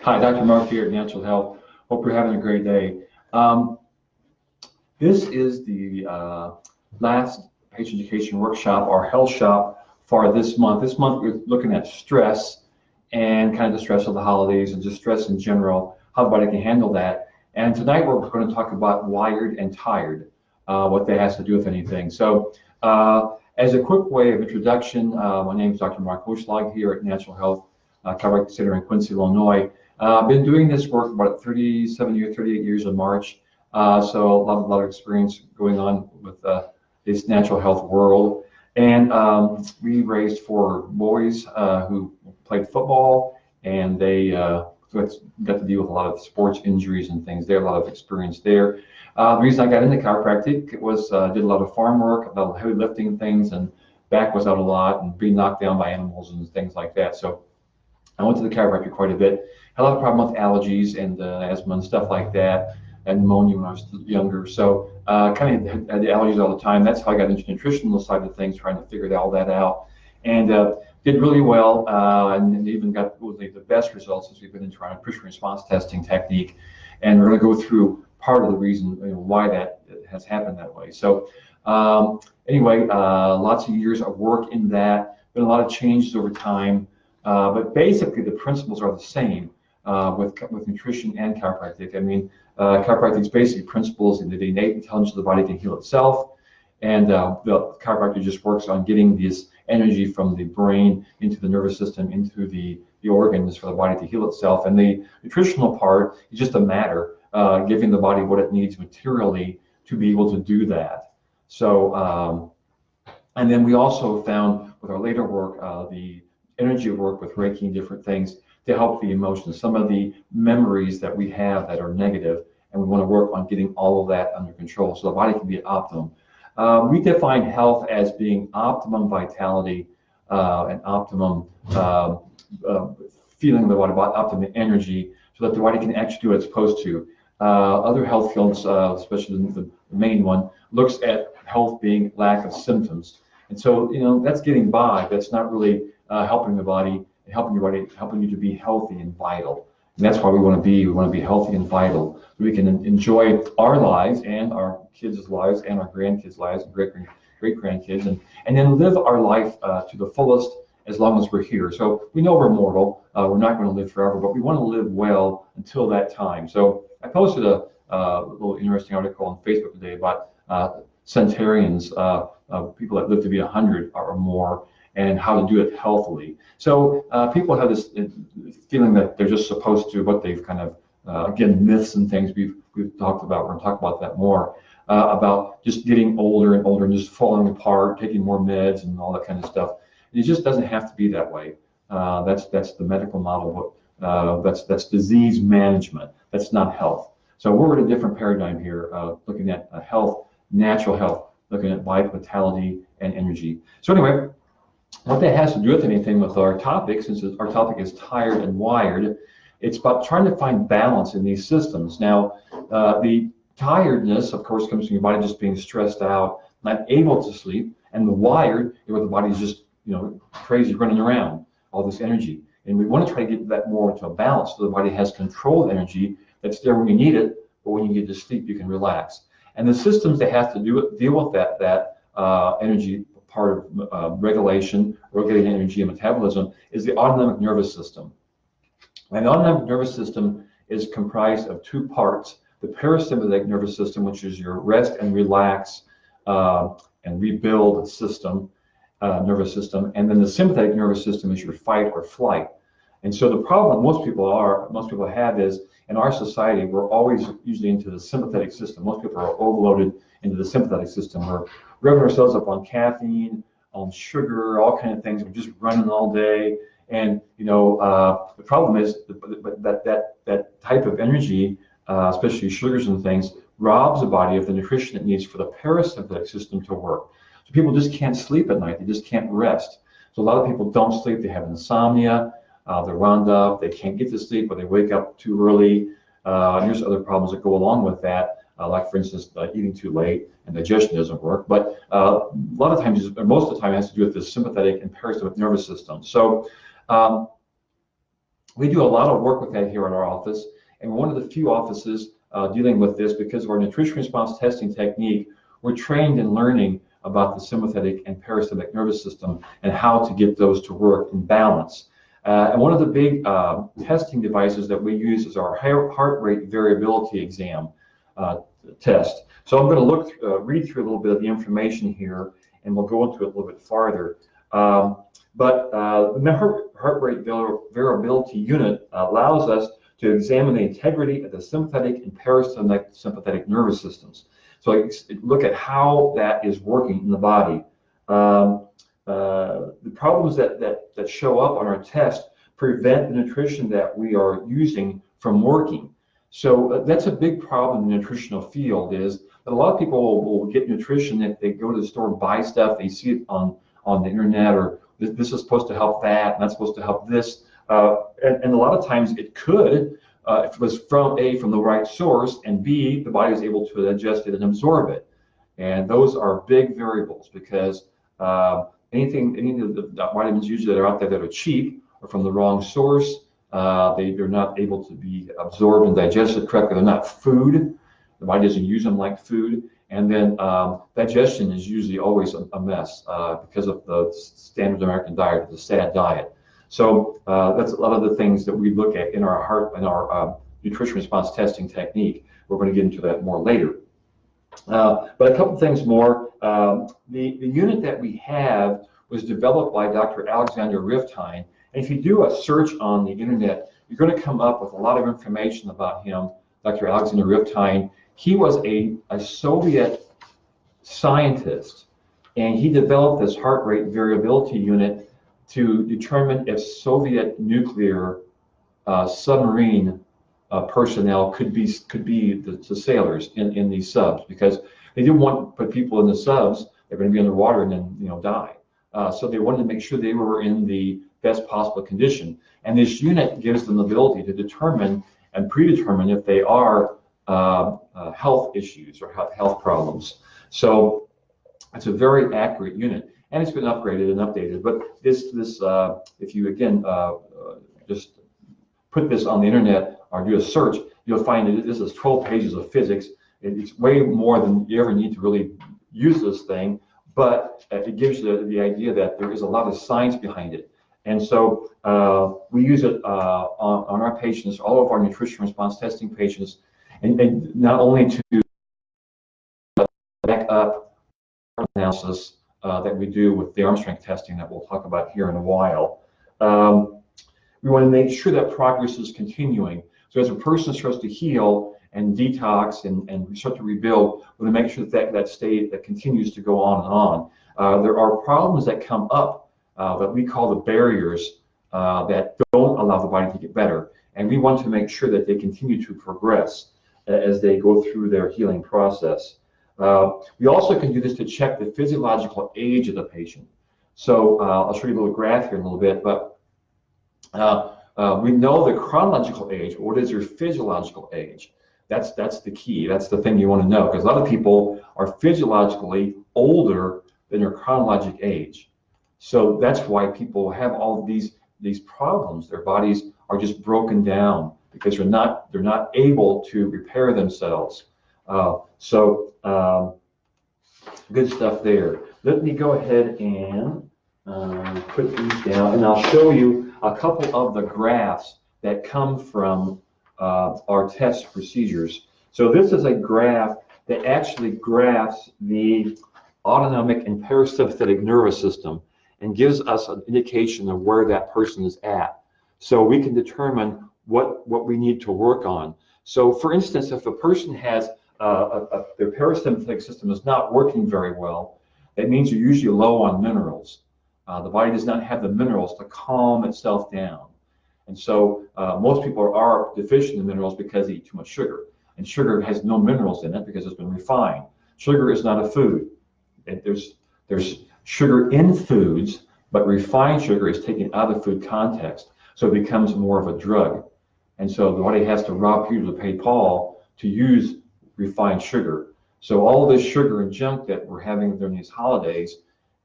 Hi, Dr. Mark here at Natural Health. Hope you're having a great day. This is the last patient education workshop, our health shop for this month. This month we're looking at stress and kind of the stress of the holidays and just stress in general, how the body can handle that. And tonight we're going to talk about wired and tired, what that has to do with anything. So as a quick way of introduction, my name is Dr. Mark Hochlag here at Natural Health, Chiropractic Center in Quincy, Illinois. I've been doing this work about 38 years in March. So a lot of experience going on with this natural health world. And we raised 4 boys who played football, and they got to deal with a lot of sports injuries and things there, a lot of experience there. The reason I got into chiropractic was did a lot of farm work, a lot of heavy lifting things, and back was out a lot and being knocked down by animals and things like that. So I went to the chiropractor quite a bit. Had a lot of problem with allergies and asthma and stuff like that, and pneumonia when I was younger. So kind of had the allergies all the time. That's how I got into the nutritional side of things, trying to figure all that out. And did really well, and even got the best results since we've been trying nutrition response testing technique. And we're going to go through part of the reason why that has happened that way. So anyway, lots of years of work in that. Been a lot of changes over time, but basically the principles are the same with nutrition and chiropractic. I mean, chiropractic is basically principles in the innate intelligence of the body can heal itself, and the chiropractor just works on getting this energy from the brain into the nervous system, into the organs for the body to heal itself. And the nutritional part is just a matter giving the body what it needs materially to be able to do that. So, and then we also found with our later work, the energy work with Reiki and different things to help the emotions, some of the memories that we have that are negative, and we want to work on getting all of that under control so the body can be at optimum. We define health as being optimum vitality and optimum feeling the body, optimum energy, so that the body can actually do what it's supposed to. Other health fields, especially the main one, looks at health being lack of symptoms. And so, that's getting by. That's not really helping the body, helping you to be healthy and vital. And that's why we want to be healthy and vital. So we can enjoy our lives and our kids' lives and our grandkids' lives and great grandkids, and then live our life to the fullest as long as we're here. So we know we're mortal. We're not going to live forever, but we want to live well until that time. So I posted a little interesting article on Facebook today about centenarians, people that live to be 100 or more, and how to do it healthily. So people have this feeling that they're just supposed to, what they've kind of, again, myths and things we've talked about. We're going to talk about that more, about just getting older and older and just falling apart, taking more meds and all that kind of stuff. It just doesn't have to be that way. That's the medical model. That's disease management. That's not health. So we're in a different paradigm here, looking at health, natural health, looking at vitality and energy. So anyway, what that has to do with anything with our topic, since our topic is tired and wired, it's about trying to find balance in these systems. Now, the tiredness, of course, comes from your body just being stressed out, not able to sleep, and the wired, where the body's just crazy running around, all this energy. And we want to try to get that more into a balance so the body has controlled energy that's there when you need it, but when you get to sleep, you can relax. And the systems that have to deal with that energy part of regulation, regulating energy and metabolism, is the autonomic nervous system. And the autonomic nervous system is comprised of 2 parts: the parasympathetic nervous system, which is your rest and relax and rebuild system, nervous system, and then the sympathetic nervous system is your fight or flight. And so the problem most people have is, in our society, we're always usually into the sympathetic system. Most people are overloaded into the sympathetic system. We're revving ourselves up on caffeine, on sugar, all kinds of things. We're just running all day. And the problem is that type of energy, especially sugars and things, robs the body of the nutrition it needs for the parasympathetic system to work. So people just can't sleep at night. They just can't rest. So a lot of people don't sleep. They have insomnia. They're wound up. They can't get to sleep, or they wake up too early. And there's other problems that go along with that, like, for instance, eating too late and digestion doesn't work. But a lot of times, or most of the time, it has to do with the sympathetic and parasympathetic nervous system. So We do a lot of work with that here at our office, and we're one of the few offices dealing with this because of our nutrition response testing technique. We're trained in learning about the sympathetic and parasympathetic nervous system and how to get those to work in balance. And one of the big testing devices that we use is our heart rate variability exam test. So I'm going to read through a little bit of the information here, and we'll go into it a little bit farther. But the heart rate variability unit allows us to examine the integrity of the sympathetic and parasympathetic nervous systems. So look at how that is working in the body. The problems that show up on our test prevent the nutrition that we are using from working. So that's a big problem in the nutritional field, is that a lot of people will get nutrition if they go to the store and buy stuff. They see it on the internet, or this is supposed to help that, and that's supposed to help this. And a lot of times it could, if it was from the right source, and B, the body is able to digest it and absorb it. And those are big variables, because any of the vitamins usually that are out there that are cheap are from the wrong source. They're not able to be absorbed and digested correctly. They're not food. The body doesn't use them like food. And then digestion is usually always a mess because of the standard American diet, the SAD diet. So that's a lot of the things that we look at in our nutrition response testing technique. We're going to get into that more later. But a couple things more. The unit that we have was developed by Dr. Alexander Riftine. And if you do a search on the internet, you're going to come up with a lot of information about him, Dr. Alexander Riftine. He was a Soviet scientist, and he developed this heart rate variability unit to determine if Soviet nuclear submarine personnel could be the sailors in these subs, because they didn't want to put people in the subs. They're going to be underwater and then die. So they wanted to make sure they were in the best possible condition. And this unit gives them the ability to determine and predetermine if they are health issues or health problems. So it's a very accurate unit, and it's been upgraded and updated. But this if you again just put this on the internet or do a search, you'll find that this is 12 pages of physics. It's way more than you ever need to really use this thing, but it gives you the idea that there is a lot of science behind it. And so we use it on our patients, all of our nutrition response testing patients, and not only to back up analysis that we do with the arm strength testing that we'll talk about here in a while. We want to make sure that progress is continuing. So as a person starts to heal and detox and start to rebuild, we want to make sure that state that continues to go on and on. There are problems that come up that we call the barriers that don't allow the body to get better. And we want to make sure that they continue to progress as they go through their healing process. We also can do this to check the physiological age of the patient. So I'll show you a little graph here in a little bit, but we know the chronological age. What is your physiological age? That's the key. That's the thing you want to know, because a lot of people are physiologically older than their chronologic age. So that's why people have all of these problems. Their bodies are just broken down because they're not able to repair themselves. Good stuff there. Let me go ahead and put these down, and I'll show you a couple of the graphs that come from our test procedures. So this is a graph that actually graphs the autonomic and parasympathetic nervous system and gives us an indication of where that person is at. So we can determine what we need to work on. So for instance, if a person has their parasympathetic system is not working very well, that means you're usually low on minerals. The body does not have the minerals to calm itself down. And so most people are deficient in minerals because they eat too much sugar. And sugar has no minerals in it because it's been refined. Sugar is not a food. There's sugar in foods, but refined sugar is taken out of the food context. So it becomes more of a drug. And so the body has to rob Peter to pay Paul to use refined sugar. So all this sugar and junk that we're having during these holidays,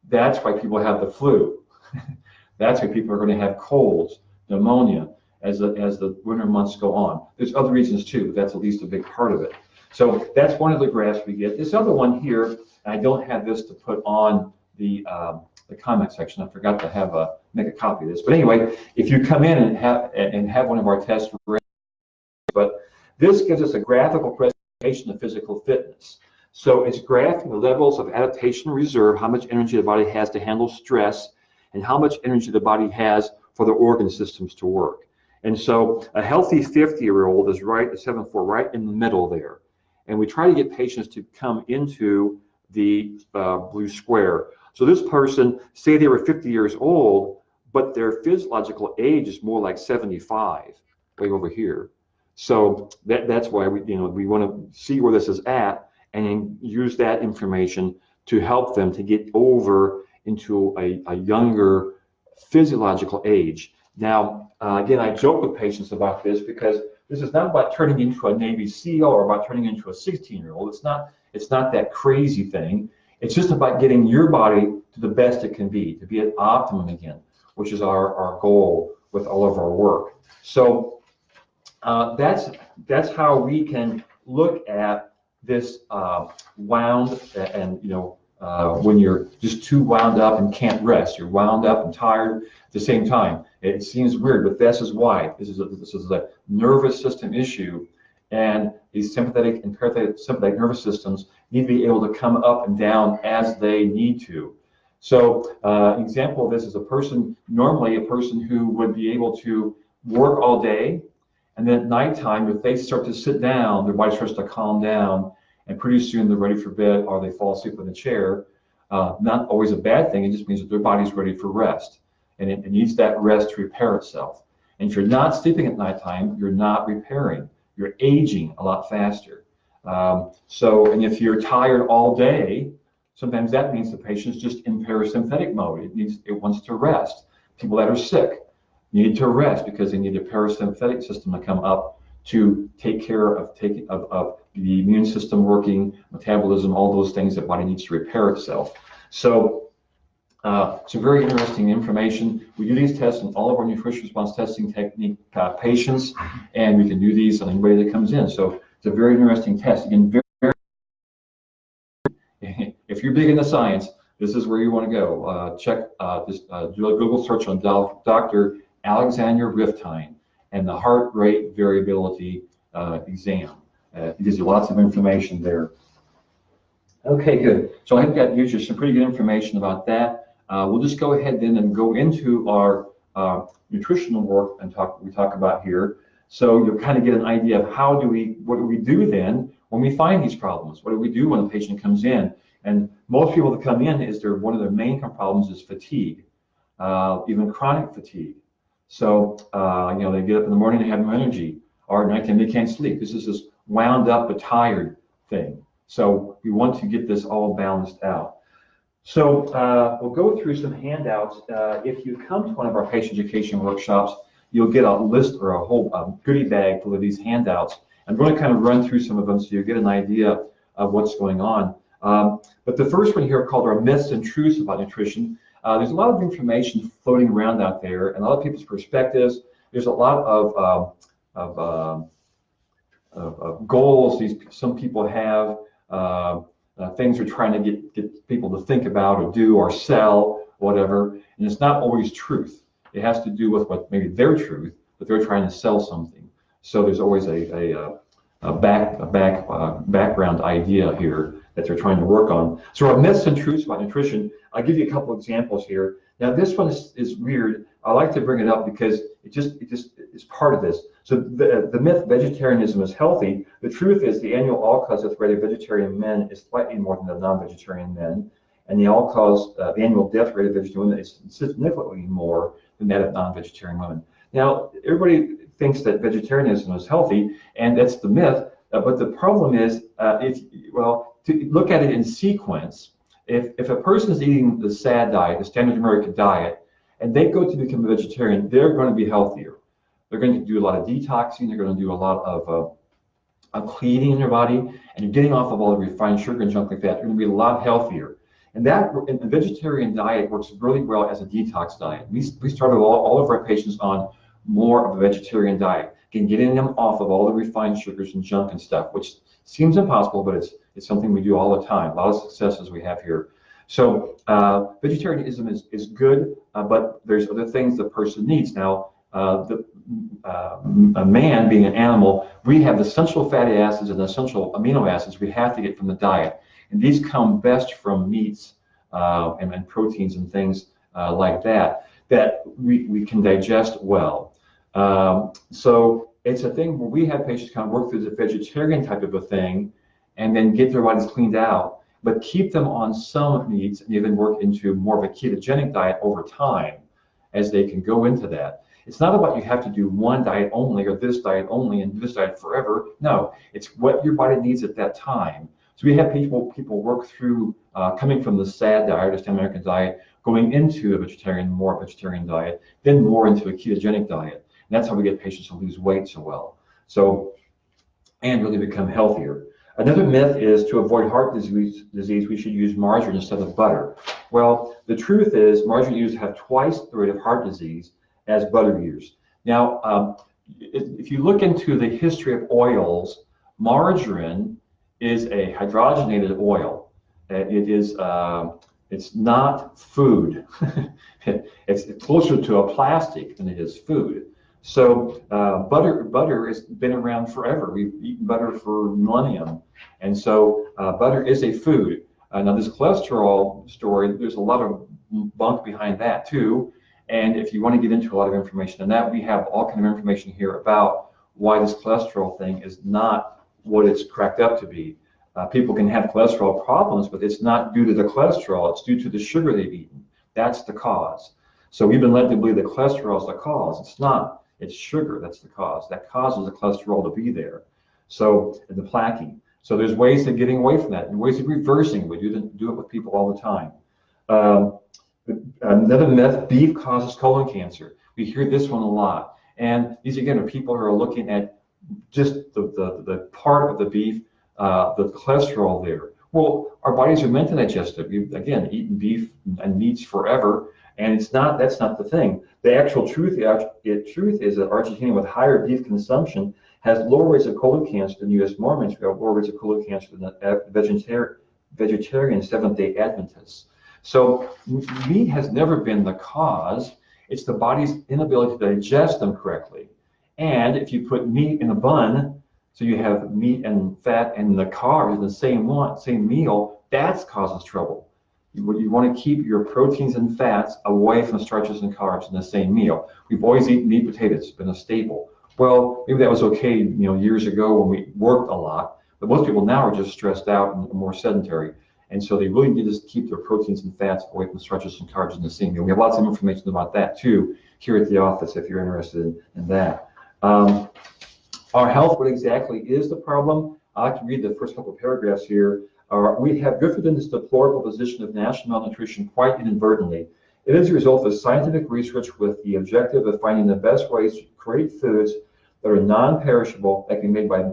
that's why people have the flu. That's why people are going to have colds, pneumonia. as the winter months go on. There's other reasons too, but that's at least a big part of it. So that's one of the graphs we get. This other one here, and I don't have this to put on the comment section. I forgot to have make a copy of this. But anyway, if you come in and have one of our tests, but this gives us a graphical presentation of physical fitness. So it's graphing the levels of adaptation reserve, how much energy the body has to handle stress, and how much energy the body has for the organ systems to work. And so a healthy 50-year-old is right at 7'4", right in the middle there. And we try to get patients to come into the blue square. So this person, say they were 50 years old, but their physiological age is more like 75, way over here. So that's why we want to see where this is at and then use that information to help them to get over into a younger physiological age. Now, again, I joke with patients about this because this is not about turning into a Navy SEAL or about turning into a 16-year-old. It's not that crazy thing. It's just about getting your body to the best it can be, to be at optimum again, which is our goal with all of our work. So that's how we can look at this wound, and when you're just too wound up and can't rest, you're wound up and tired at the same time. It seems weird, but this is why. This is a nervous system issue, and these sympathetic and parasympathetic nervous systems need to be able to come up and down as they need to. So an example of this is normally a person who would be able to work all day, and then at nighttime, if they start to sit down, their body starts to calm down, and pretty soon they're ready for bed, or they fall asleep in the chair. Not always a bad thing. It just means that their body's ready for rest, and it needs that rest to repair itself. And if you're not sleeping at nighttime, you're not repairing. You're aging a lot faster. And if you're tired all day, sometimes that means the patient's just in parasympathetic mode. It wants to rest. People that are sick need to rest because they need their parasympathetic system to come up to take care of the immune system working, metabolism, all those things that body needs to repair itself. So it's a very interesting information. We do these tests on all of our nutrition response testing technique patients, and we can do these on anybody that comes in. So it's a very interesting test. Again, if you're big into science, this is where you want to go. Do a Google search on Dr. Alexander Riftine and the heart rate variability exam. It gives you lots of information there. Okay, good. So I think that gives you some pretty good information about that. We'll just go ahead then and go into our nutritional work and we talk about here. So you'll kind of get an idea of what do we do then when we find these problems? What do we do when a patient comes in? And most people that come in, one of their main problems is fatigue, even chronic fatigue. So they get up in the morning, they have no energy, or at nighttime they can't sleep. This is this wound up but tired thing. So we want to get this all balanced out. So we'll go through some handouts. If you come to one of our patient education workshops, you'll get a list or a whole goodie bag full of these handouts. I'm going to kind of run through some of them so you get an idea of what's going on. But the first one here called our myths and truths about nutrition. There's a lot of information floating around out there, and a lot of people's perspectives. There's a lot of goals some people have, things they're trying to get people to think about or do or sell, whatever. And it's not always truth. It has to do with what maybe their truth, but they're trying to sell something. So there's always a background idea here that they're trying to work on. So our myths and truths about nutrition, I'll give you a couple examples here. Now this one is weird. I like to bring it up because it just is part of this. So the myth vegetarianism is healthy. The truth is the annual all-cause death rate of vegetarian men is slightly more than the non-vegetarian men, and the annual death rate of vegetarian women is significantly more than that of non-vegetarian women. Now everybody thinks that vegetarianism is healthy, and that's the myth. But the problem is, to look at it in sequence, if a person is eating the SAD diet, the standard American diet, and they go to become a vegetarian, they're going to be healthier. They're going to do a lot of detoxing. They're going to do a lot of cleaning in their body, and you're getting off of all the refined sugar and junk like that. They're going to be a lot healthier. And a vegetarian diet works really well as a detox diet. We started all of our patients on more of a vegetarian diet. Again, getting them off of all the refined sugars and junk and stuff, which seems impossible, but it's something we do all the time. A lot of successes we have here. So vegetarianism is good, but there's other things the person needs. Now, a man being an animal, we have the essential fatty acids and the essential amino acids we have to get from the diet. And these come best from meats and proteins and things like that we can digest well. So it's a thing where we have patients kind of work through the vegetarian type of a thing and then get their bodies cleaned out, but keep them on some meats and even work into more of a ketogenic diet over time as they can go into that. It's not about you have to do one diet only or this diet only and this diet forever. No, it's what your body needs at that time. So we have people work through coming from the SAD diet, or Standard American diet, going into a more vegetarian diet, then more into a ketogenic diet. And that's how we get patients to lose weight so well. So, and really become healthier. Another myth is to avoid heart disease, we should use margarine instead of butter. Well, the truth is margarine users have twice the rate of heart disease as butter users. Now, if you look into the history of oils, margarine is a hydrogenated oil. It's not food. It's closer to a plastic than it is food. So butter has been around forever. We've eaten butter for millennium. And so butter is a food. Now this cholesterol story, there's a lot of bunk behind that too. And if you want to get into a lot of information on that, we have all kind of information here about why this cholesterol thing is not what it's cracked up to be. People can have cholesterol problems, but it's not due to the cholesterol, it's due to the sugar they've eaten. That's the cause. So we've been led to believe that cholesterol is the cause. It's not. It's sugar that's the cause. That causes the cholesterol to be there. So, and the plaquing. So there's ways of getting away from that and ways of reversing. We do it with people all the time. Another myth, beef causes colon cancer. We hear this one a lot. And these, again, are people who are looking at just the part of the beef, the cholesterol there. Well, our bodies are meant to digest it. We've, again, eaten beef and meats forever, and that's not the thing. The actual truth is that Argentina with higher beef consumption has lower rates of colon cancer than U.S. Mormons, who have lower rates of colon cancer than the vegetarian Seventh-day Adventists. So meat has never been the cause. It's the body's inability to digest them correctly. And if you put meat in a bun, so you have meat and fat and the carbs in the same meal, that causes trouble. You want to keep your proteins and fats away from starches and carbs in the same meal. We've always eaten meat and potatoes, it's been a staple. Well, maybe that was okay, years ago when we worked a lot, but most people now are just stressed out and more sedentary. And so they really need to keep their proteins and fats away from starches and carbs in the same meal. We have lots of information about that too here at the office if you're interested in that. Our health, what exactly is the problem? I like to read the first couple of paragraphs here. We have drifted in this deplorable position of national malnutrition quite inadvertently. It is a result of scientific research with the objective of finding the best ways to create foods that are non-perishable, that can be made by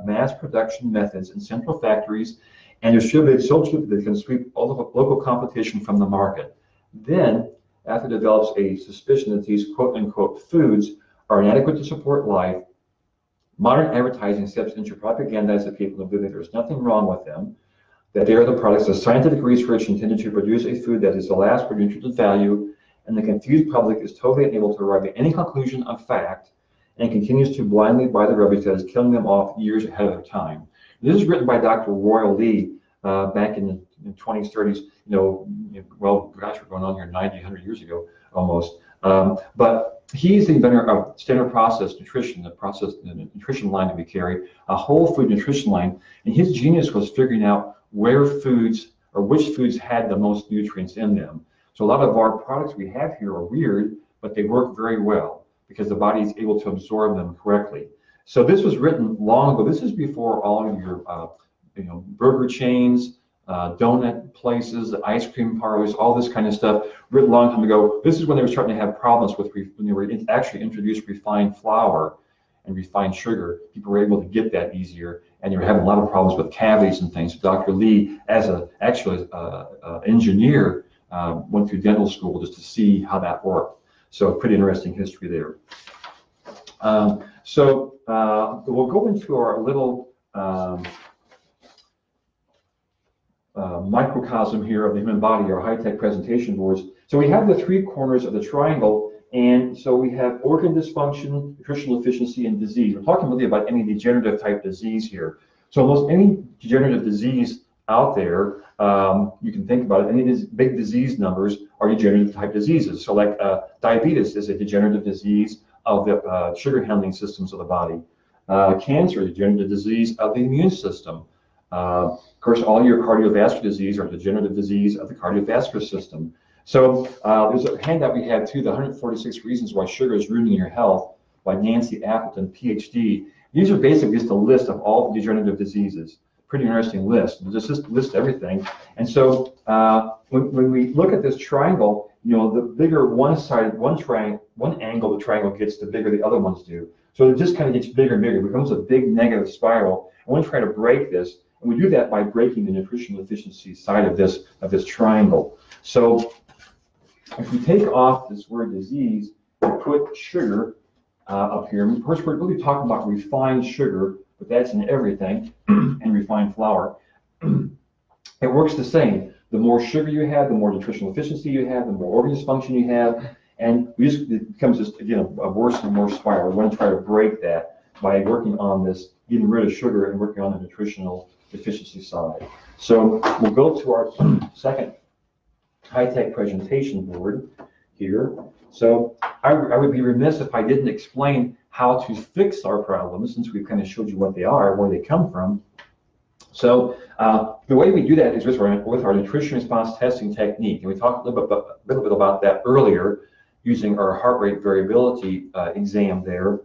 mass production methods in central factories and distributed so cheaply that they can sweep all the local competition from the market. Then, after it develops a suspicion that these quote-unquote foods are inadequate to support life, modern advertising steps into propagandize the people to believe that there's nothing wrong with them, that they are the products of scientific research intended to produce a food that is the last for nutritive value, and the confused public is totally unable to arrive at any conclusion of fact and continues to blindly buy the rubbish that is killing them off years ahead of time. This is written by Dr. Royal Lee back in the 20s, 30s, well, gosh, we're going on here 90, 100 years ago almost. But he's the inventor of standard process nutrition, the nutrition line that we carry, a whole food nutrition line. And his genius was figuring out where foods or which foods had the most nutrients in them. So a lot of our products we have here are weird, but they work very well because the body is able to absorb them correctly. So this was written long ago. This is before all of your burger chains, donut places, ice cream parlors, all this kind of stuff, written a long time ago. This is when they were starting to have problems with when they were actually introduced refined flour and refined sugar. People were able to get that easier, and they were having a lot of problems with cavities and things. Dr. Lee, as an engineer, went through dental school just to see how that worked. So pretty interesting history there. We'll go into our little microcosm here of the human body, our high-tech presentation boards. So we have the three corners of the triangle, and so we have organ dysfunction, nutritional deficiency, and disease. We're talking really about any degenerative type disease here. So almost any degenerative disease out there, you can think about it, any of these big disease numbers are degenerative type diseases. So like diabetes is a degenerative disease of the sugar handling systems of the body. Cancer, degenerative disease of the immune system. Of course, all your cardiovascular disease are degenerative disease of the cardiovascular system. So there's a handout we have too, the 146 reasons why sugar is ruining your health by Nancy Appleton, PhD. These are basically just a list of all the degenerative diseases. Pretty interesting list. We'll just list everything. And so when we look at this triangle, you know, the bigger one angle the triangle gets, the bigger the other ones do. So it just kind of gets bigger and bigger. It becomes a big negative spiral. I want to try to break this, and we do that by breaking the nutritional deficiency side of this triangle. So if we take off this word disease and put sugar up here, of course we're really talking about refined sugar, but that's in everything, and refined flour. It works the same. The more sugar you have, the more nutritional deficiency you have, the more organ dysfunction you have, and it becomes just, again, a worse and worse spiral. We want to try to break that by working on this, getting rid of sugar and working on the nutritional deficiency side. So we'll go to our second high-tech presentation board here. So I would be remiss if I didn't explain how to fix our problems, since we've kind of showed you what they are, where they come from. So the way we do that is with our nutrition response testing technique. And we talked a little bit about that earlier using our heart rate variability exam there.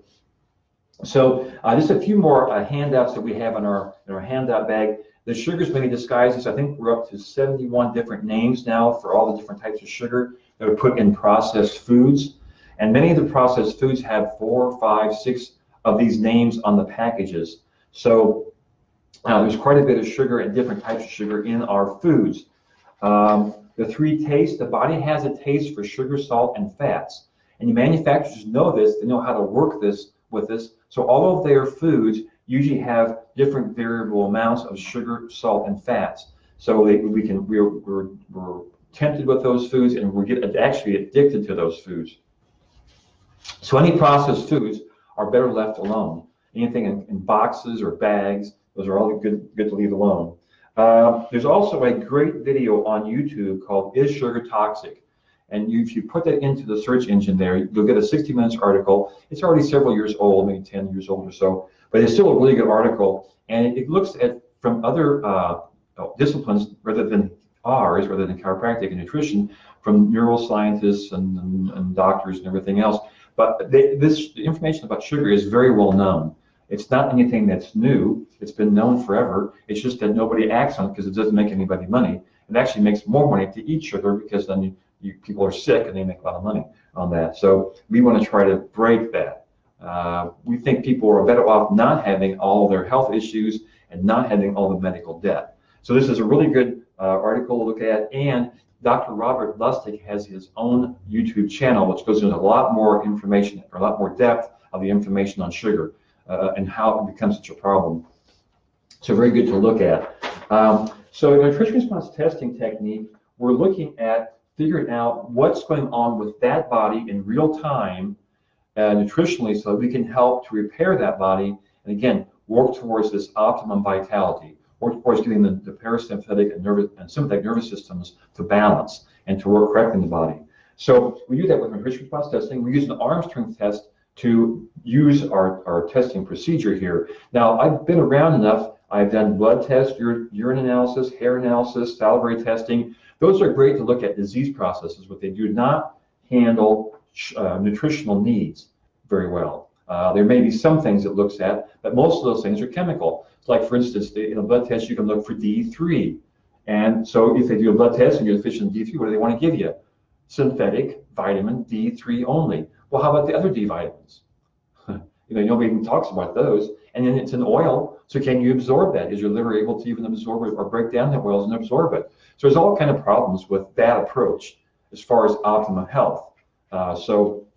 So just a few more handouts that we have in our handout bag. The sugars may be disguised. I think we're up to 71 different names now for all the different types of sugar that are put in processed foods. And many of the processed foods have 4, 5, 6 of these names on the packages. So there's quite a bit of sugar and different types of sugar in our foods. The three tastes, the body has a taste for sugar, salt, and fats. And the manufacturers know this, they know how to work with this. So all of their foods usually have different variable amounts of sugar, salt, and fats. So we're tempted with those foods, and we get actually addicted to those foods. So any processed foods are better left alone. Anything in boxes or bags, those are all good to leave alone. There's also a great video on YouTube called "Is Sugar Toxic?" And if you put that into the search engine there, you'll get a 60 minutes article. It's already several years old, maybe 10 years old or so, but it's still a really good article. And it looks at from other disciplines rather than chiropractic and nutrition, from neuroscientists and doctors and everything else. But the information about sugar is very well known. It's not anything that's new. It's been known forever. It's just that nobody acts on it because it doesn't make anybody money. It actually makes more money to eat sugar, because then people are sick and they make a lot of money on that. So we want to try to break that. We think people are better off not having all their health issues and not having all the medical debt. So this is a really good article to look at. And Dr. Robert Lustig has his own YouTube channel, which goes into a lot more information, or a lot more depth of the information on sugar and how it becomes such a problem. So very good to look at. So in nutrition response testing technique, we're looking at figuring out what's going on with that body in real time nutritionally, so that we can help to repair that body, and again, work towards this optimum vitality, work towards getting the parasympathetic and sympathetic nervous systems to balance and to work correctly in the body. So we do that with nutrition response testing. We use an arm strength test to use our testing procedure here. Now, I've been around enough. I've done blood tests, urine analysis, hair analysis, salivary testing. Those are great to look at disease processes, but they do not handle nutritional needs very well. There may be some things it looks at, but most of those things are chemical. It's like, for instance, in a blood test, you can look for D3. And so if they do a blood test and you're deficient in D3, what do they want to give you? Synthetic vitamin D3 only. Well, how about the other D vitamins? Nobody even talks about those. And then it's an oil, so can you absorb that? Is your liver able to even absorb it or break down the oils and absorb it? So there's all kind of problems with that approach as far as optimum health. So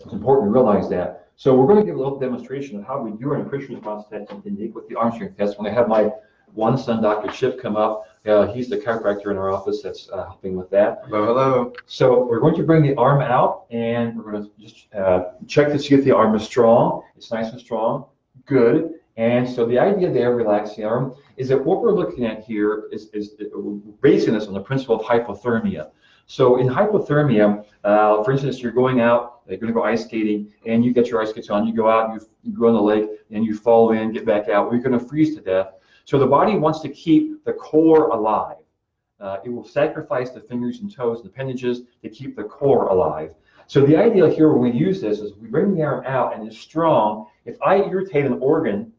it's important to realize that. So we're going to give a little demonstration of how we do our nutrition response testing technique with the arm strength test. When I have my one son, Dr. Chip, come up, he's the chiropractor in our office that's helping with that. Hello, hello. So we're going to bring the arm out, and we're going to just check to see if the arm is strong. It's nice and strong. Good. And so the idea there, relax the arm, is that what we're looking at here is we're basing this on the principle of hypothermia. So in hypothermia, for instance, you're going out, you're going to go ice skating, and you get your ice skates on, you go out, you go on the lake, and you fall in, get back out, well, you're going to freeze to death. So the body wants to keep the core alive. It will sacrifice the fingers and toes and appendages to keep the core alive. So the idea here when we use this is we bring the arm out and it's strong. If I irritate an organ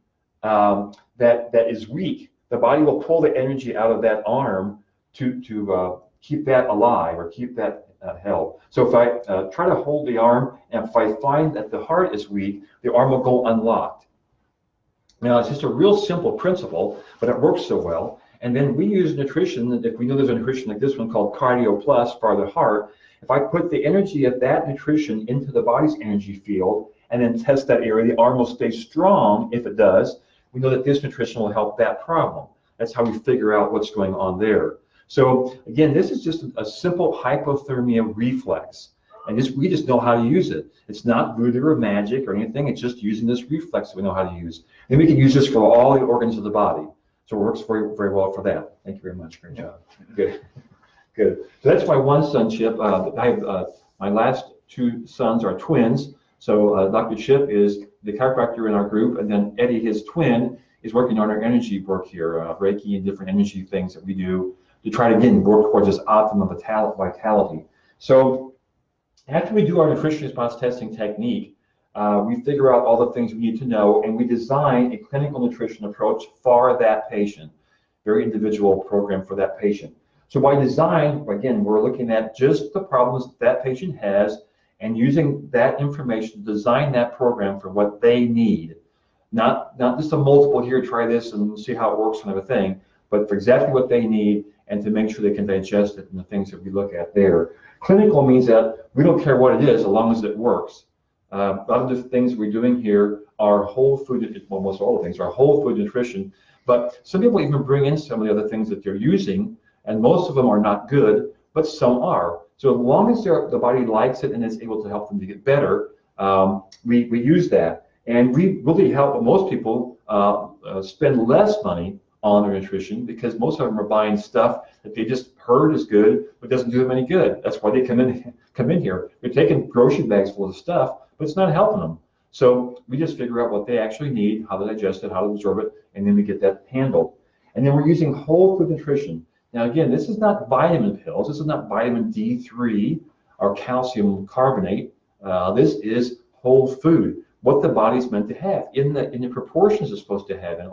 that is weak, the body will pull the energy out of that arm to keep that alive or keep that held. So if I try to hold the arm, and if I find that the heart is weak, the arm will go unlocked. Now, it's just a real simple principle, but it works so well. And then we use nutrition. If we know there's a nutrition like this one called Cardio Plus for the heart, if I put the energy of that nutrition into the body's energy field and then test that area, the arm will stay strong. If it does, we know that this nutrition will help that problem. That's how we figure out what's going on there. So again, this is just a simple hypothermia reflex. And we just know how to use it. It's not voodoo or magic or anything. It's just using this reflex that we know how to use. And we can use this for all the organs of the body. So it works very, very well for that. Thank you very much. Great job. Good. Good. So that's my one son, Chip. I have my last two sons are twins. So Dr. Chip is the chiropractor in our group, and then Eddie, his twin, is working on our energy work here, Reiki and different energy things that we do to try to, again, work towards this optimum vitality. So after we do our nutrition response testing technique, we figure out all the things we need to know, and we design a clinical nutrition approach for that patient, very individual program for that patient. So by design, again, we're looking at just the problems that patient has and using that information to design that program for what they need. Not just a multiple here, try this and see how it works kind of a thing, but for exactly what they need and to make sure they can digest it and the things that we look at there. Clinical means that we don't care what it is as long as it works. A lot of the things we're doing here are whole food, almost all the things are whole food nutrition, but some people even bring in some of the other things that they're using, and most of them are not good, but some are. So as long as the body likes it and is able to help them to get better, we use that. And we really help most people spend less money on their nutrition because most of them are buying stuff that they just heard is good, but doesn't do them any good. That's why they come in here. They're taking grocery bags full of stuff, but it's not helping them. So we just figure out what they actually need, how to digest it, how to absorb it, and then we get that handled. And then we're using whole food nutrition. Now again, this is not vitamin pills. This is not vitamin D3 or calcium carbonate. This is whole food, what the body's meant to have in the proportions it's supposed to have, and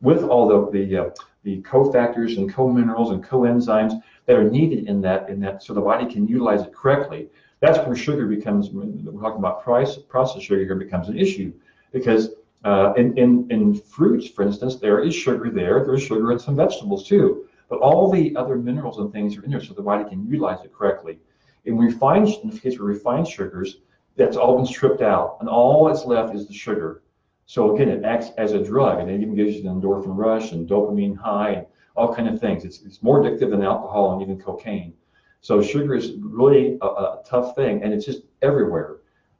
with all the cofactors and co-minerals and coenzymes that are needed in that, so the body can utilize it correctly. That's where sugar becomes, when we're talking about processed sugar here, becomes an issue, because in fruits, for instance, there is sugar there. There's sugar in some vegetables too. But all the other minerals and things are in there so the body can utilize it correctly. In the case of refined sugars, that's all been stripped out, and all that's left is the sugar. So again, it acts as a drug, and it even gives you an endorphin rush and dopamine high and all kind of things. It's more addictive than alcohol and even cocaine. So sugar is really a tough thing, and it's just everywhere.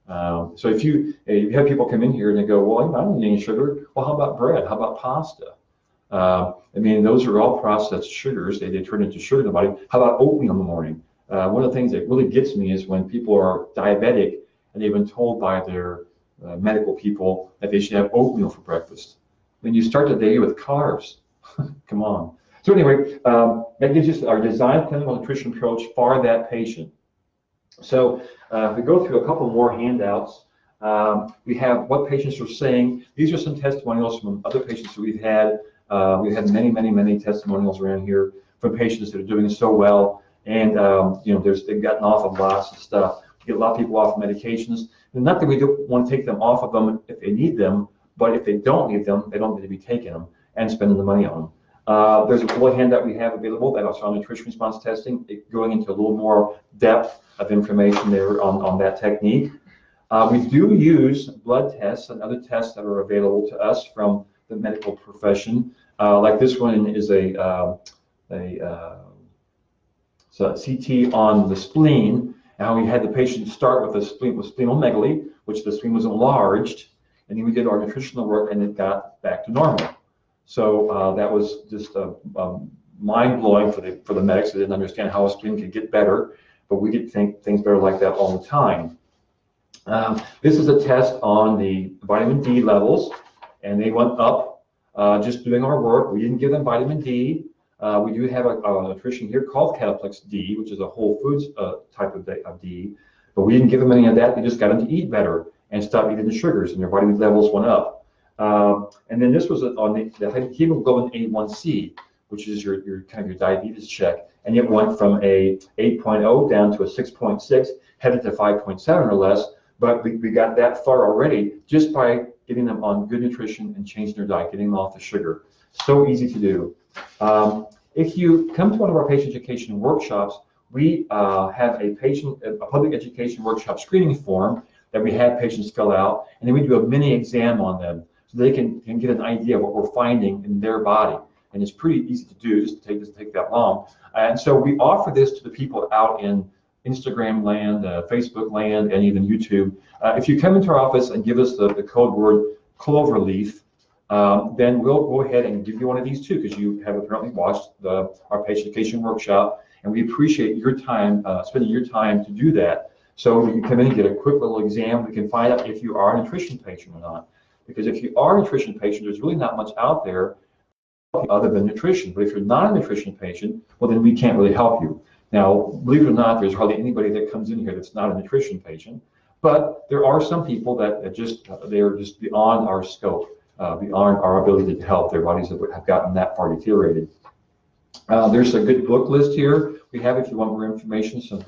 So if you have people come in here and they go, well, I don't need any sugar. Well, how about bread? How about pasta? I mean, those are all processed sugars. They turn into sugar in the body. How about oatmeal in the morning? One of the things that really gets me is when people are diabetic and they've been told by their medical people that they should have oatmeal for breakfast. When you start the day with carbs, come on. So anyway, that gives us our design clinical nutrition approach for that patient. So if we go through a couple more handouts, we have what patients are saying. These are some testimonials from other patients that we've had. We've had many testimonials around here from patients that are doing so well, and they've gotten off of lots of stuff. We get a lot of people off of medications, and not that we don't want to take them off of them if they need them, but if they don't need them, they don't need to be taking them and spending the money on them. There's a little handout we have available that also on nutrition response testing, going into a little more depth of information there on that technique. We do use blood tests and other tests that are available to us from the medical profession. Like this one is so CT on the spleen. Now we had the patient start with a spleen with splenomegaly, which the spleen was enlarged, and then we did our nutritional work, and it got back to normal. So that was just mind blowing for the medics. They didn't understand how a spleen could get better, but we could think things better like that all the time. This is a test on the vitamin D levels, and they went up just doing our work. We didn't give them vitamin D. We do have a nutrition here called Cataplex D, which is a whole foods type of D, but we didn't give them any of that. We just got them to eat better and stop eating the sugars, and their vitamin levels went up. And then this was on the hemoglobin A1C, which is your kind of your diabetes check, and it went from a 8.0 down to a 6.6, headed to 5.7 or less. But we got that far already just by getting them on good nutrition and changing their diet, getting them off the sugar. So easy to do. If you come to one of our patient education workshops, we have a public education workshop screening form that we have patients fill out, and then we do a mini exam on them so they can get an idea of what we're finding in their body. And it's pretty easy to do, just doesn't take that long. And so we offer this to the people out in Instagram land, Facebook land, and even YouTube. If you come into our office and give us the code word cloverleaf, then we'll go ahead and give you one of these too, because you have apparently watched our patient education workshop, and we appreciate your time, spending your time to do that. So you can come in and get a quick little exam. We can find out if you are a nutrition patient or not. Because if you are a nutrition patient, there's really not much out there other than nutrition. But if you're not a nutrition patient, well, then we can't really help you. Now, believe it or not, there's hardly anybody that comes in here that's not a nutrition patient. But there are some people that they're just beyond our scope, beyond our ability to help. Their bodies have gotten that far deteriorated. There's a good book list here. We have, if you want more information, some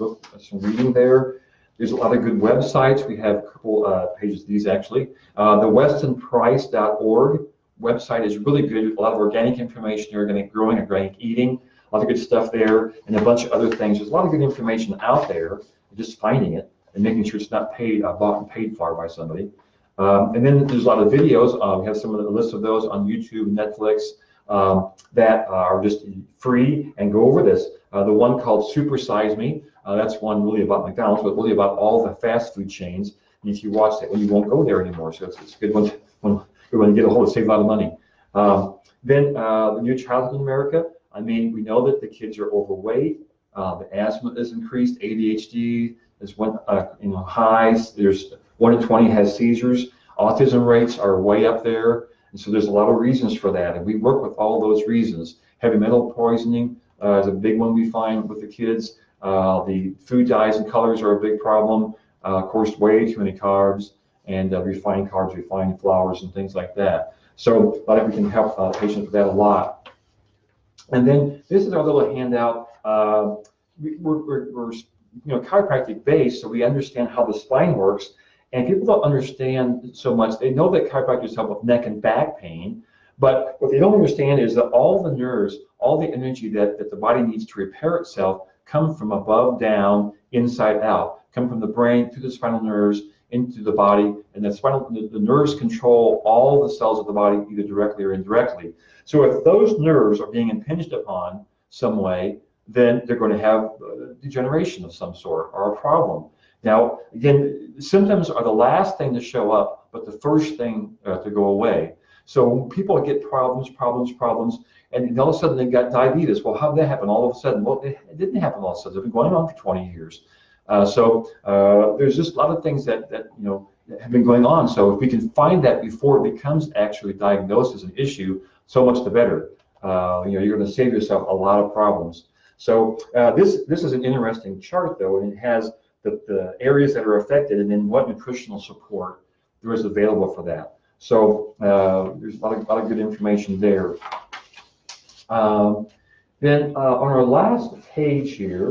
reading there. There's a lot of good websites. We have a couple pages of these actually. The westonprice.org website is really good. A lot of organic information here, organic growing, organic eating, a lot of good stuff there, and a bunch of other things. There's a lot of good information out there, just finding it and making sure it's not bought and paid for by somebody. And then there's a lot of videos. We have some of the list of those on YouTube, Netflix, that are just free and go over this. The one called Super Size Me, that's one really about McDonald's, but really about all the fast food chains. And if you watch that, well, you won't go there anymore. So it's a good one to get a hold of, save a lot of money. Then the new childhood in America. I mean, we know that the kids are overweight. The asthma is increased. ADHD is highs. There's 1 in 20 has seizures. Autism rates are way up there. And so there's a lot of reasons for that. And we work with all those reasons. Heavy metal poisoning is a big one we find with the kids. The food dyes and colors are a big problem. Of course, way too many carbs and refined carbs, refined flours, and things like that. So I think we can help patients with that a lot. And then this is our little handout. We're chiropractic based, so we understand how the spine works. And people don't understand so much. They know that chiropractors help with neck and back pain, but what they don't understand is that all the nerves, all the energy that the body needs to repair itself come from above down, inside out, come from the brain through the spinal nerves into the body, and the nerves control all the cells of the body, either directly or indirectly. So if those nerves are being impinged upon some way, then they're going to have degeneration of some sort or a problem. Now, again, symptoms are the last thing to show up, but the first thing to go away. So when people get problems, and all of a sudden they got diabetes. Well, how did that happen all of a sudden? Well, it didn't happen all of a sudden. It's been going on for 20 years. So there's just a lot of things that have been going on. So if we can find that before it becomes actually diagnosed as an issue, so much the better. You're going to save yourself a lot of problems. So this is an interesting chart, though, and it has the areas that are affected and then what nutritional support there is available for that. So there's a lot of good information there. Then on our last page here,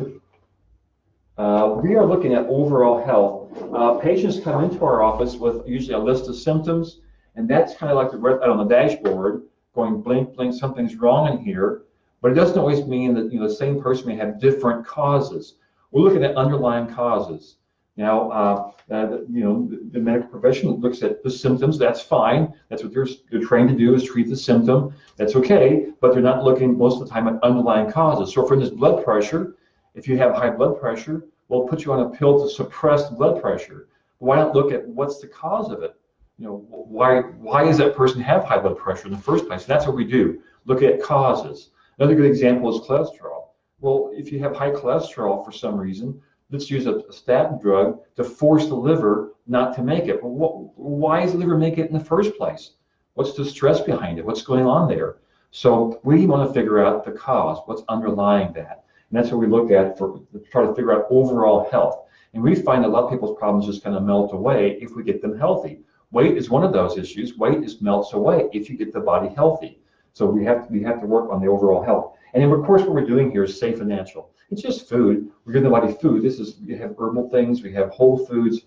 we are looking at overall health. Patients come into our office with usually a list of symptoms, and that's kind of like the red light on the dashboard, going blink, blink, something's wrong in here. But it doesn't always mean that the same person may have different causes. We're looking at underlying causes. Now, the medical profession looks at the symptoms. That's fine. That's what they're trained to do, is treat the symptom. That's okay, but they're not looking most of the time at underlying causes. So for instance, blood pressure, if you have high blood pressure, we'll put you on a pill to suppress the blood pressure. Why not look at what's the cause of it? Why does that person have high blood pressure in the first place? And that's what we do, look at causes. Another good example is cholesterol. Well, if you have high cholesterol for some reason, let's use a statin drug to force the liver not to make it. Well, why does the liver make it in the first place? What's the stress behind it? What's going on there? So we want to figure out the cause, what's underlying that. And that's what we look at to try to figure out overall health. And we find a lot of people's problems just kind of melt away if we get them healthy. Weight is one of those issues. Weight just melts away if you get the body healthy. So we have to work on the overall health. And then of course what we're doing here is safe and natural. It's just food. We're giving the body food. We have herbal things, we have whole foods,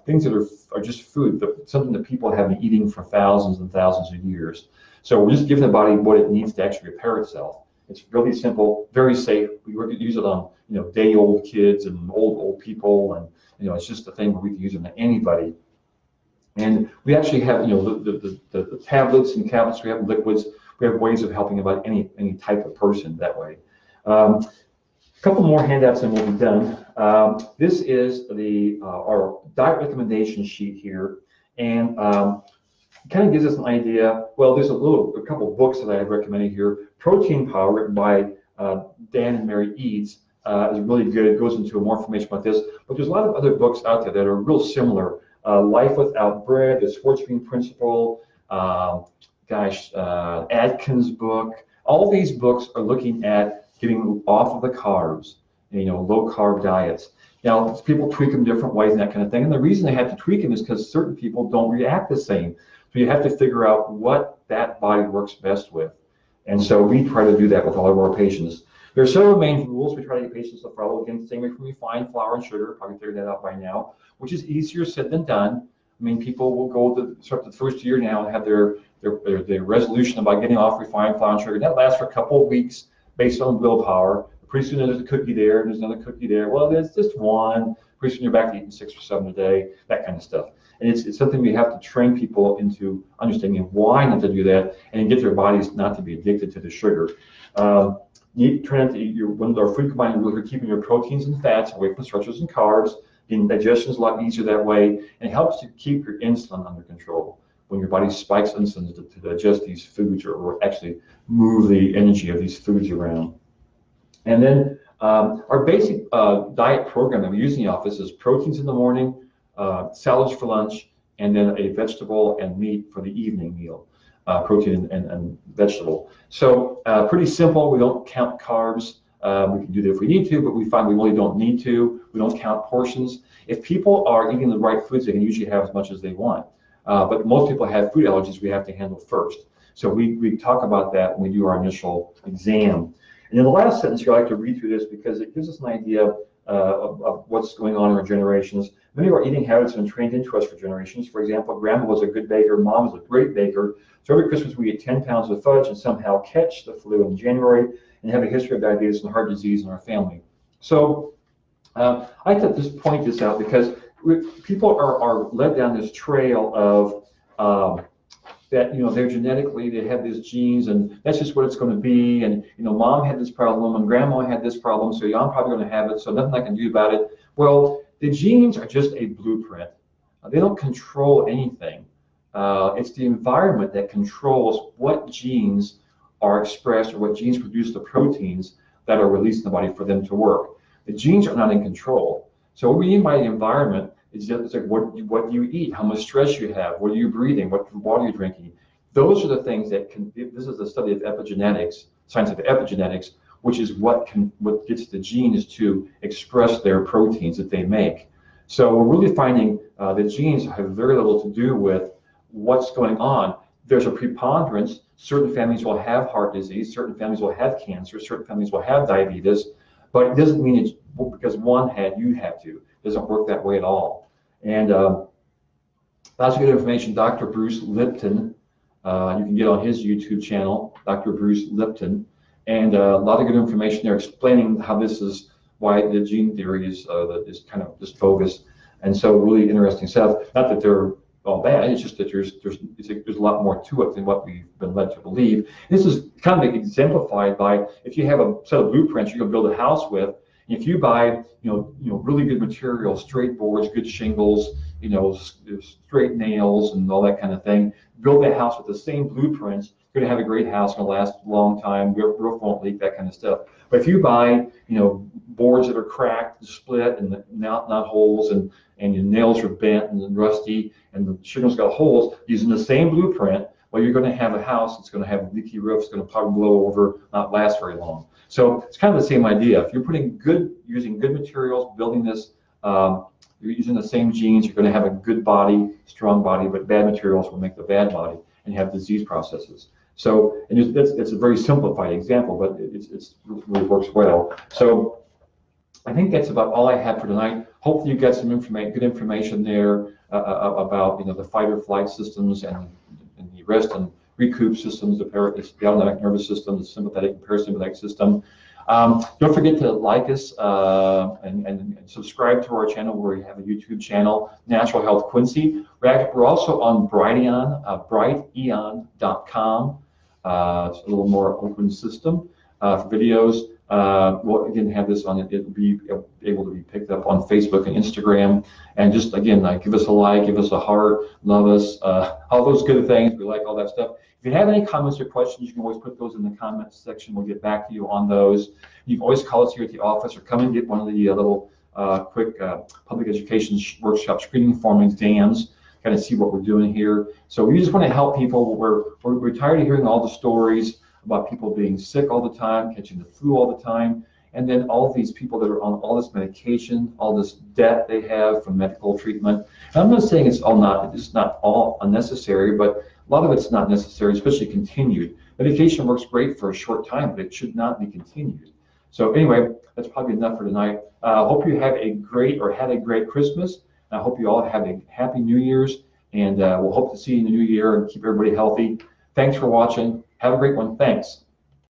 things that are just food, something that people have been eating for thousands and thousands of years. So we're just giving the body what it needs to actually repair itself. It's really simple, very safe. We use it on day-old kids and old people, and it's just a thing where we can use it on anybody. And we actually have the tablets and tablets. We have liquids. We have ways of helping about any type of person that way. A couple more handouts and we'll be done. This is our diet recommendation sheet here, and it kind of gives us an idea. Well, there's a couple books that I have recommended here. Protein Power, written by Dan and Mary Eads, is really good. It goes into more information about this. But there's a lot of other books out there that are real similar. Life Without Bread, the Sports Green Principle, Atkins' book. All these books are looking at getting off of the carbs, low carb diets. Now, people tweak them different ways and that kind of thing. And the reason they have to tweak them is because certain people don't react the same. So you have to figure out what that body works best with. And so we try to do that with all of our patients. There are several main rules we try to get patients to follow. Again, staying away from refined flour and sugar, probably figured that out by now, which is easier said than done. I mean, people will go to start the first year now and have their resolution about getting off refined flour and sugar. That lasts for a couple of weeks based on willpower. Pretty soon there's a cookie there, and there's another cookie there. Well, there's just one. Pretty soon you're back to eating 6 or 7 a day, that kind of stuff. And it's something we have to train people into understanding why not to do that, and get their bodies not to be addicted to the sugar. Try not to eat when our food combining rules are keeping your proteins and fats away from starches and carbs. Digestion is a lot easier that way, and it helps to keep your insulin under control. When your body spikes insulin to digest these foods or actually move the energy of these foods around. And then our basic diet program that we use in the office is proteins in the morning, salads for lunch, and then a vegetable and meat for the evening meal, protein and vegetable. So pretty simple. We don't count carbs. We can do that if we need to, but we find we really don't need to. We don't count portions. If people are eating the right foods, they can usually have as much as they want. But most people have food allergies we have to handle first. So we talk about that when we do our initial exam. And in the last sentence here, I like to read through this because it gives us an idea of what's going on in our generations. Many of our eating habits have been trained into us for generations. For example, grandma was a good baker, mom was a great baker. So every Christmas we eat 10 pounds of fudge and somehow catch the flu in January and have a history of diabetes and heart disease in our family. So I like to just point this out because people are led down this trail of that they're genetically, they have these genes and that's just what it's going to be, and mom had this problem and grandma had this problem, so I'm probably going to have it, so nothing I can do about it. Well, the genes are just a blueprint. They don't control anything. It's the environment that controls what genes are expressed or what genes produce the proteins that are released in the body for them to work. The genes are not in control. So what we mean by the environment is like what do you eat, how much stress you have, what are you breathing, what water you're drinking. Those are the things that can. This is the study of epigenetics, scientific epigenetics, which is what gets the genes to express their proteins that they make. So we're really finding that genes have very little to do with what's going on. There's a preponderance. Certain families will have heart disease, certain families will have cancer, certain families will have diabetes, but it doesn't mean it's because one had, you have to. It doesn't work that way at all. And lots of good information. Dr. Bruce Lipton, you can get on his YouTube channel, Dr. Bruce Lipton, and a lot of good information there explaining how this is, why the gene theory is kind of just bogus. And so really interesting stuff. Not that they're all bad, it's just that there's a lot more to it than what we've been led to believe. This is kind of exemplified by if you have a set of blueprints you're going to build a house with. If you buy, really good materials, straight boards, good shingles, straight nails and all that kind of thing, build that house with the same blueprints, you're going to have a great house, going to last a long time, roof won't leak, that kind of stuff. But if you buy, boards that are cracked, split, and not holes, and your nails are bent and rusty, and the shingles got holes, using the same blueprint, well, you're going to have a house that's going to have a leaky roof, it's going to probably blow over, not last very long. So it's kind of the same idea. If you're using good materials, building this, you're using the same genes, you're going to have a good body, strong body, but bad materials will make the bad body and have disease processes. So, and it's a very simplified example, but it really works well. So I think that's about all I have for tonight. Hopefully you got some good information there about the fight or flight systems and the rest and recoup systems, the autonomic nervous system, the sympathetic and parasympathetic system. Don't forget to like us and subscribe to our channel, where we have a YouTube channel, Natural Health Quincy. We're also on Brighteon, brighteon.com. It's a little more open system for videos. We'll again have this on it. It'll be able to be picked up on Facebook and Instagram. And just again, give us a like, give us a heart, love us, all those good things. We like all that stuff. If you have any comments or questions, you can always put those in the comments section. We'll get back to you on those. You can always call us here at the office, or come and get one of the little quick public education workshop screening form exams, kind of see what we're doing here. So we just want to help people. We're tired of hearing all the stories about people being sick all the time, catching the flu all the time, and then all of these people that are on all this medication, all this debt they have from medical treatment. And I'm not saying it's not all unnecessary, but a lot of it's not necessary, especially continued. Medication works great for a short time, but it should not be continued. So anyway, that's probably enough for tonight. Hope you have a great Christmas. I hope you all have a happy New Year's, and we'll hope to see you in the new year and keep everybody healthy. Thanks for watching. Have a great one. Thanks.